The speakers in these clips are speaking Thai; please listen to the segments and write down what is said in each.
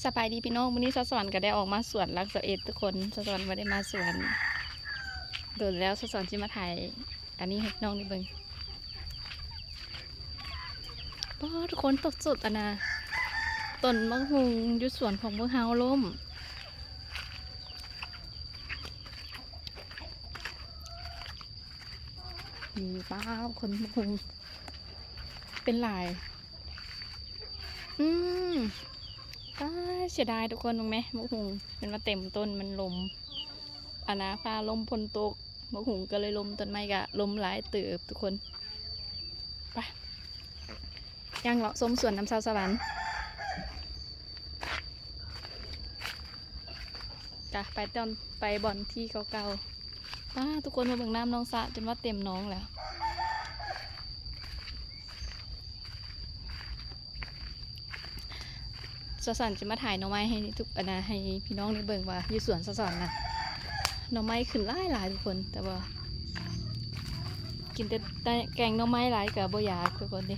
สบายดีพี่น้องวันนี้สวรรค์ก็ได้ออกมาสวนรักษาทุกคนสวรรค์ไม่ได้มาสวนโดนแล้วสวรรค์ที่มาถ่ายอันนี้ให้น้องนี่เบิ่งป้ทุกคนตกสุดนะต้นมะฮุงอยู่สวนของพวกเฮาล่มมีป้าคนมะฮุงเป็นลายเสียดายทุกคนตรงไหมมะฮุงเป็นมาเต็มต้นมันลมฟ้าลมพลตกมะฮุงก็เลยลมต้นไม้ก็ลมหลายเติบทุกคนไปย่างเลาะส้มสวนน้ำซาวสวรรค์จ้ะไปตอนไปบ่อนที่เก่าๆทุกคนมาเบิ่งน้ำน้องสะจนว่าเต็มน้องแล้วสอนจะมาถ่ายหน่อไม้ให้ทุกให้พี่น้องได้เบิ่งว่าอยู่สวนสอนนะหน่อไม้ขึ้นหลายทุกคนแต่ว่ากินแต่แกงหน่อไม้หลายกับบ่อยากทุกคนดิ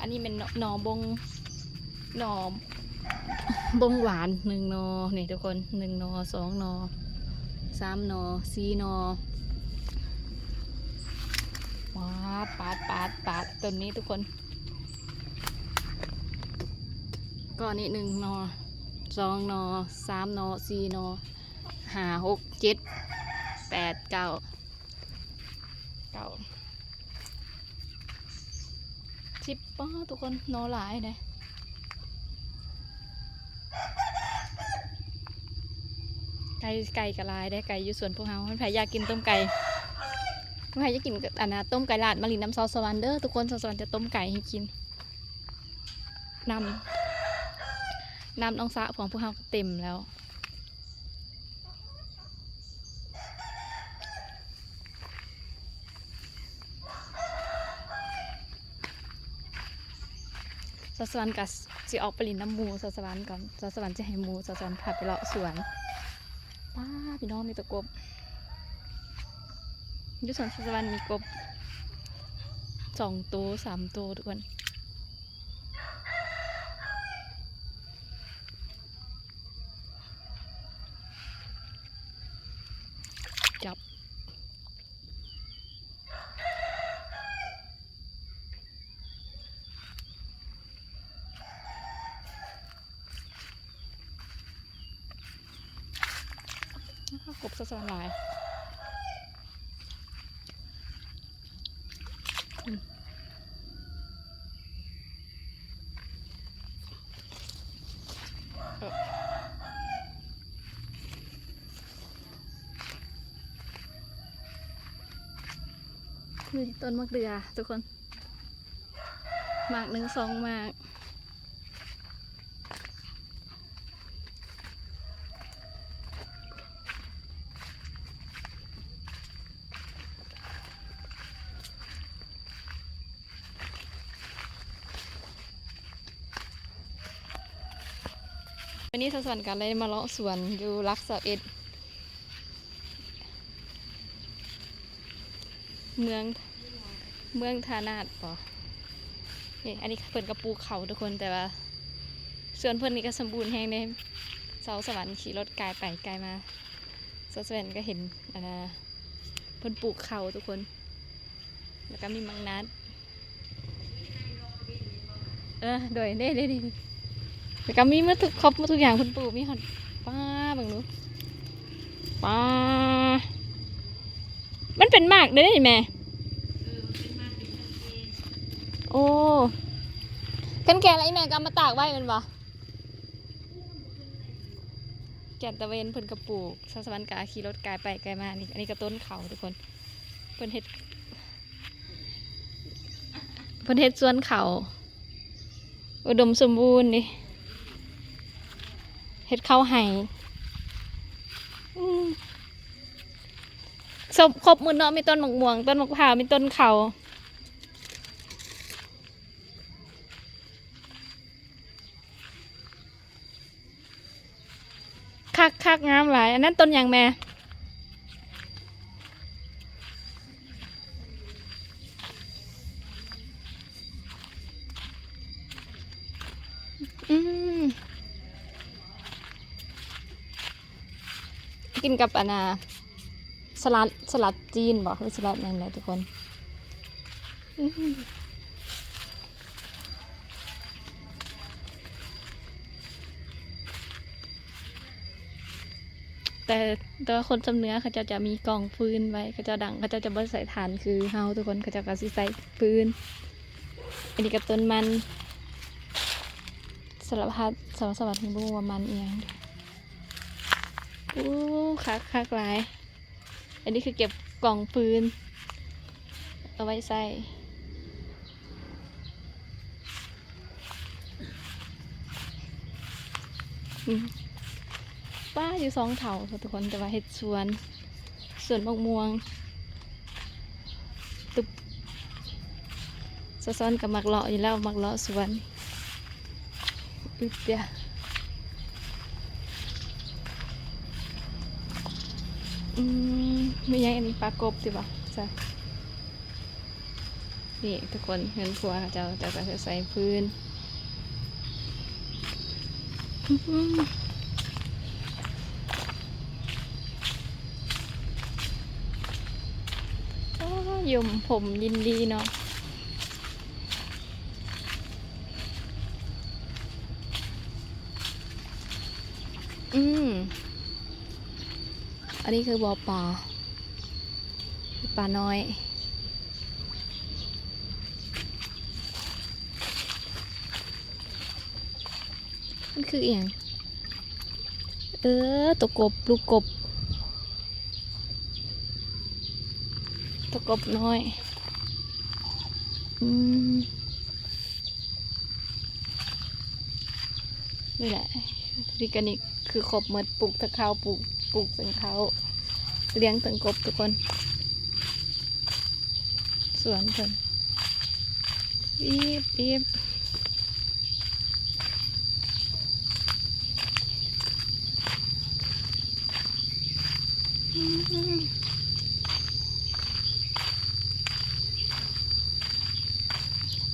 อันนี้เป็นหน่อบงหน่อบงหวาน1 หน่อนี่ทุกคน1 หน่อ2 หน่อ3 หน่อ4 หน่อว้าปาดต้นนี้ทุกคนก็นี่1 หน่อ2 หน่อ3 หน่อ4 หน่อ5 6 7 8 9 10ทุกคนหน่อหลายเลยไก่กระลายได้ไก่อยู่สวนพวกเฮาไม่ใครอยากกินต้มไก่ไม่ใครอยากกินต้มไก่ลาดมะลิน้ำซอสสวรรค์เด้อทุกคนสวรรค์จะต้มไก่ให้กินน้ำน้องสะของพวกเฮาเต็มแล้วสวรรค์กับสิออกไปลินน้ำมูสวรรค์ก่อนสวรรค์จะให้มูสวรรค์พาไปเลาะสวนพี่น้องมีตะกบยุสวนสวรรค์มีกบ2 ตัว 3 ตัวทุกคนจับกบสวรรค์หลายนี่ต้นมะเดือทุกคนหมาก1 2 หมากวันนี้สวรรค์กันเลยมาเลาะสวนอยู่รักษาเมืองธานาดป่ะอันนี้เพิ่นกระปูเขาทุกคนแต่ว่าส่วนเพิ่นนี่ก็สมบูรณ์แห้งเลยเสาสวรรค์ขี่รถไกลไปไกลมาสวรรค์ก็เห็นเพิ่นปลูกเขาทุกคนแล้วก็มีมังนัดโดยเด้แล้วก็มีครบทุกอย่างเพิ่นปลูกมีหอดป้าบังรู้ป้ามันเป็นหมากได้ไหมโอ้กันแก่อะไรแม่ก็มาตากไว้เป็นบ่แก่ตะเวนเพิ่นกระปลูกสวรรค์กาขี่รถไกลไปไกลมานี่อันนี้ก็ต้นเขาทุกคนเพิ่นเฮ็ดสวนเขาอุดมสมบูรณ์ดิเฮ็ดข้าวไห่ครบมือเนาะมีต้นมะม่วงต้นมะพร้าวมีต้นเขาคักงามหลายอันนั้นต้นอย่างแม่ อืมกินกับอันน่ะสลัดจีนบอกหรือสลัดนั่นแหละทุกคนอื้อหือแต่ตัวคนจำเนื้อเขาจะมีกล่องฟืนไว้เขาจะดังเขาจะบ่ใส่ถ่านคือเฮาทุกคนเขาจะก็สิใส่ฟืนอันนี้กับต้นมันสารพัดสวัสดิ์ที่บ่ว่ามันเอียงอู้คักหลายอันนี้คือเก็บกล่องฟืนเอาไว้ใส่ป้าอยู่2 เถาค่ะทุกคนแต่ว่าเห็ดสวนมะม่วงตุบซ้อนกับมักเลาะอยู่แล้วมักเลาะสวนอึดเดียวไม่ยังอันนี้ปลากบสิบ่ะใช่นี่ทุกคนเห็นครัวเจ้าก็จะใส่พื้นยมผมยินดีเนาะอันนี้คือบ่อปลาน้อยมันคืออย่างตัวกบลูกกบตัวกบน้อยนี่แหละวิกานิกคือครบหมดปลูกตะเขาปลูกสังเขาเลี้ยงตังกบทุกคนสวนเพิ่นบีบ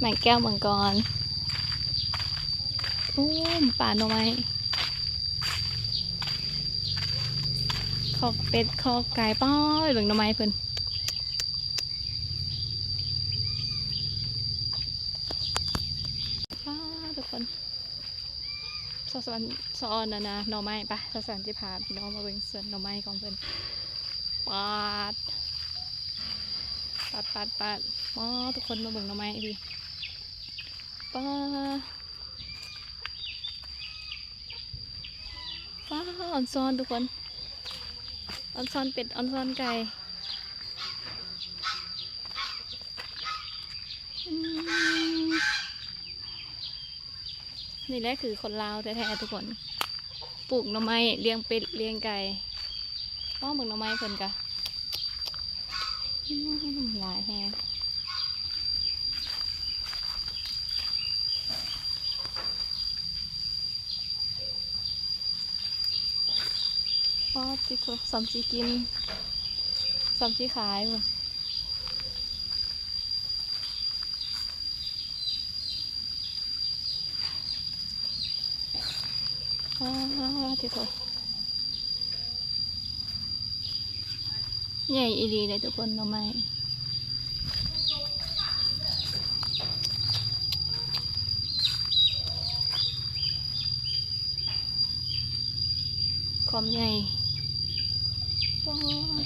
แมงแก้วมังกรป่าหน่อไม้คอกเป็ดคอกไก่ป้อยเบิ่งหน่อไม้เพิ่นทุกคนสอนนะหน่อไม้ปะสอนที่พาพี่น้องมาเบิ่งสวนหน่อไม้ของเพิ่นปาดทุกคนมาเบิ่งหน่อไม้ดิป้าอ่อนซ้อนทุกคนอ่อนซ้อนเป็ดอ่อนซ้อนไก่นี่แหละคือคนลาวแท้ๆทุกคนปลูกหน่อไม้เลี้ยงเป็ดเลี้ยงไก่เบิ่งหน่อไม้เพิ่นกะหลายแฮงที่เขาสำจีกินสำจีขายบ่ที่เขาใหญ่อีดีเลยทุกคนหน่อไม้ความใหญ่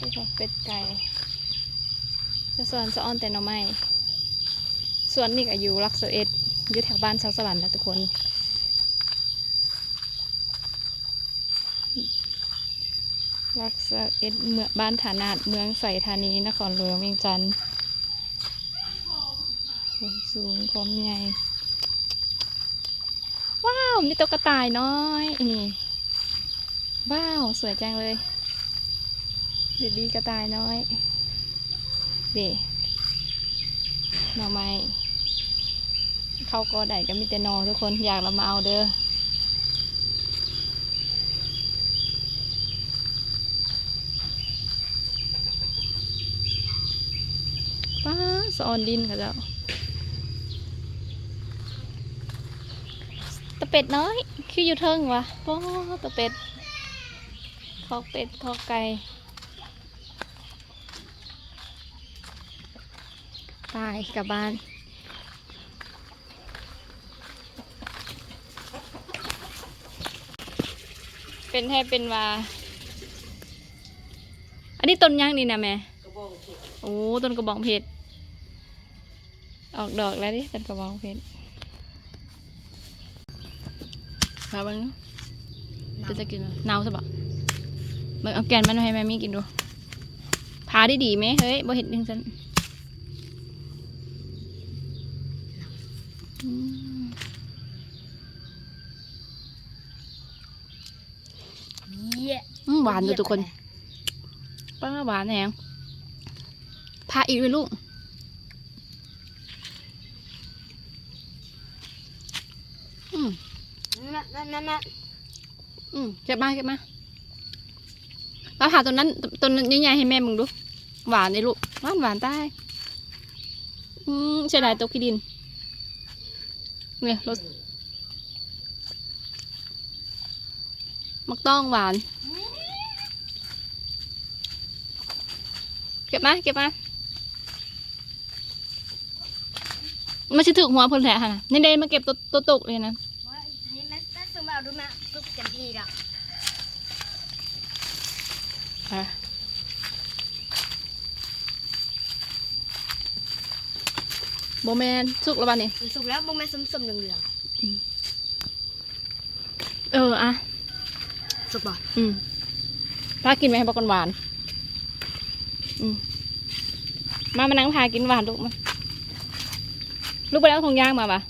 ที่เขาเป็ดไก่จะสอนแต่หน่อไม้ส่วนนี้ก็อยู่รัก11อยู่แถวบ้านชาวสวรรค์นะทุกคนรัก11เมืองบ้านฐานาดเมืองใส่ธานีนครหลวงเวียงจันทร์สูงความใหญ่ว้าวมีตัวกระต่ายน้อยนี่ว้าวสวยจังเลยเด็ดดีกระต่ายน้อยเด็หน่อไม้เข้าก็ได้ก็มีแต่นอทุกคนอยากเรามาเอาเด้อป้าสอนดินค่ะเจ้าตะ เป็ดน้อยคืออยู่เทิงวะโอ้ตัวเป็ดคอกเป็ดคอกไก่ตายกลับบ้านเป็นให้เป็นว่าอันนี้ต้นย่างนี่นะแม่โอ้ต้นกระบองเพชรออกดอกแล้วดิต้นกระบองเพชรมาบ้างจะกินเน่าใช่ปะมึงเอาแกนมันให้แม่มีกินดูพาได้ดีไหมเฮ้ยบ่เห็นยังฉันหวานดูทุกคนป้าหวานแหงพาอีกเลยลูกเก็บมาแล้วผ่าต้นนั้นใหญ่ๆให้แม่มึงดูหวานเลยลูกหวานใต้เสียดายตกขี้ดินเนี่ยรสมักต้องหวานเก็บมามันจะถึงหัวเพิ่นแหละค่ะในเดนมาเก็บตัวตกเลยนะนี่มันสุ่มเอาดูมาปุ๊บเต็มที่แล้วโบแมนสุกแล้วบ้านนี่สุกแล้วบุ้งแม่ส้มเหลืองอะสุกบ่พากินไหมให้บอกกันหวานมานั่งพากินหวานลูกมาลูกไปแล้วทงย่างมาปะ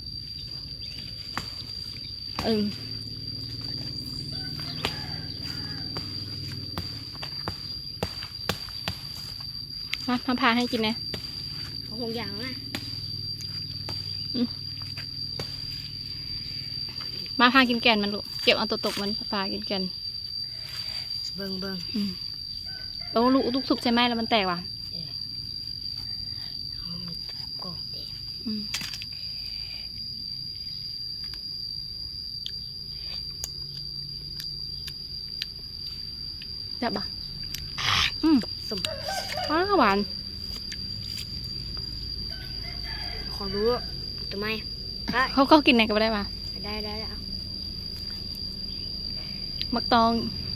มาพาให้กินนะทงย่างนะมาพากินแกนมันลูกเก็บเอาตัวตกมันพากินแกนเบิ่งโอ้ลูกสุกใช่ไหมแล้วมันแตกว่ะจับบ่ส้มหวานขอรู้ทำไมเขากินไหนก็ได้ป่ะได้มักตอง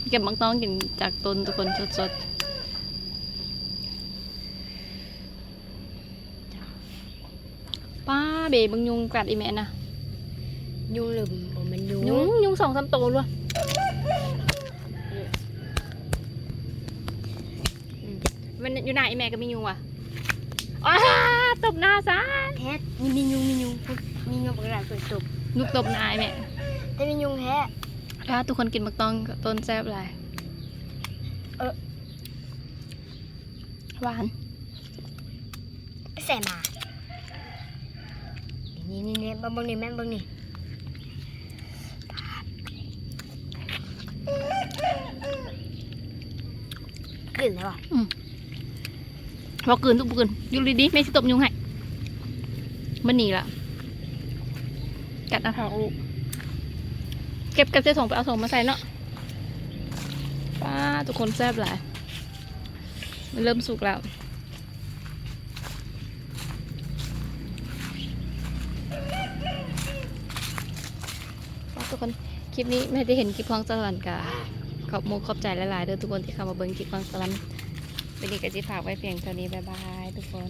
เก็บมักตองกินจากต้นทุกคนสดป้าเบบังยุงกัดอีแม่นะยุงหรือผมเป็นยุง2-3 ตัวluônมันอยู่ไหนแม่ก็มียุงว่ะตบหน้าซะแท้มียุงอะไรเกิดตบลูกตบหน้าแม่แต่มียุงแท้ทุกคนกินมักตองต้นแซ่บอะไรหวานใส่มานี่บังนี่แม่บังนี่กลืนแล้วบอกกลืนทุกกลืนอยู่ดีๆไม่สิตบยุงให้มันหนีละกัดเอาท้องลูกเก็บเจ้าส่งไปเอาส่งมาใส่เนาะป้าทุกคนแซ่บหลายมันเริ่มสุกแล้วทุกคนคลิปนี้ไม่ได้เห็นคลิปของสวรรค์กะขอบใจหลายๆเด้อทุกคนที่เข้ามาเบิ่งคลิปของสวรรค์วันนี้ก็จะฝากไว้เพียงเท่านี้บ๊ายบายทุกคน